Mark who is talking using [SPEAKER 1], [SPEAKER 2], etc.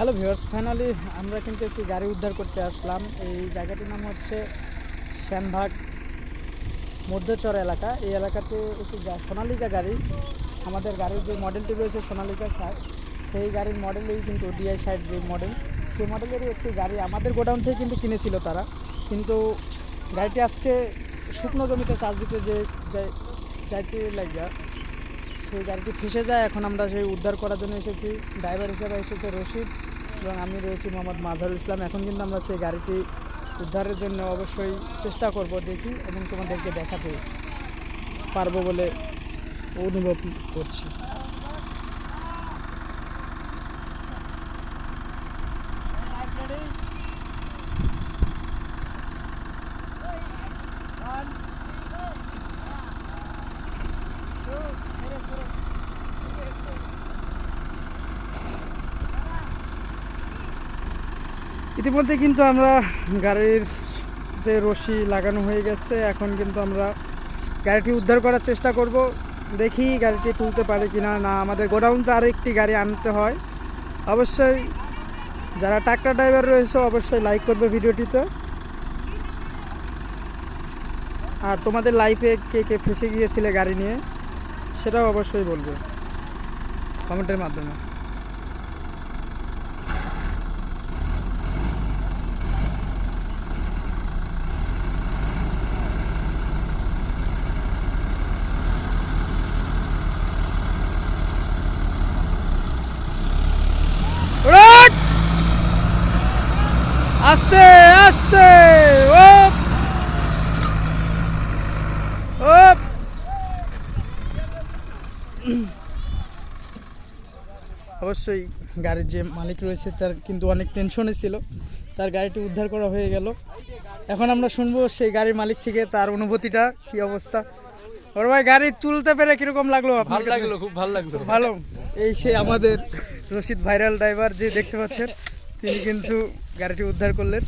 [SPEAKER 1] Hello viewers, finally আমরা কিন্তু একটি গাড়ি উদ্ধার করতে আসলাম। এই জায়গাটির নাম হচ্ছে শ্যামবাগ মধ্যচর এলাকা। এই এলাকাতে একটি সোনালিকা গাড়ি, আমাদের গাড়ির যে মডেলটি রয়েছে সোনালিকা সার, সেই গাড়ির মডেলেই কিন্তু ডিআই সাইড যে মডেল, সেই মডেলেরই একটি গাড়ি আমাদের গোডাউন থেকে কিন্তু কিনেছিল তারা। কিন্তু গাড়িটি আজকে শুকনো জমিতে চাষ দিতে যে যাইতে লাগিয়া সেই গাড়িটি ফেসে যায়। এখন আমরা সেই উদ্ধার করার জন্য এসেছি। ড্রাইভার হিসেবে এসেছে রশিদ এবং আমি রয়েছি মোহাম্মদ মাজহারুল ইসলাম। এখন কিন্তু আমরা সেই গাড়িটি উদ্ধারের জন্য অবশ্যই চেষ্টা করব, দেখি এবং তোমাদেরকে দেখাতে পারবো বলে অনুভব করছি। ইতিমধ্যে কিন্তু আমরা গাড়ির যে রশি লাগানো হয়ে গেছে। এখন কিন্তু আমরা গাড়িটি উদ্ধার করার চেষ্টা করব, দেখি গাড়িটি তুলতে পারে কিনা। না, আমাদের গোডাউনতে আরও একটি গাড়ি আনতে হয়। অবশ্যই যারা ট্রাক্টর ড্রাইভার রয়েছে অবশ্যই লাইক করবে ভিডিওটিতে, আর তোমাদের লাইফে কে কে ফেসে গিয়েছিলে গাড়ি নিয়ে সেটাও অবশ্যই বলবে কমেন্টের মাধ্যমে। আস্তে আস্তে ওপ ওপ। অবশ্যই গাড়ির যে মালিক রয়েছে তার কিন্তু অনেক টেনশনে ছিল, তার গাড়িটি উদ্ধার করা হয়ে গেল। এখন আমরা শুনবো সেই গাড়ির মালিক থেকে তার অনুভূতিটা, কি অবস্থা। ওর ভাই, গাড়ি তুলতে পেরে কিরকম লাগলো?
[SPEAKER 2] ভালো লাগলো, খুব ভালো লাগলো।
[SPEAKER 1] ভালো। এই সে আমাদের রশিদ ভাইরাল ড্রাইভার যে দেখতে পাচ্ছেন, তিনি কিন্তু গাড়িটি উদ্ধার করলেন।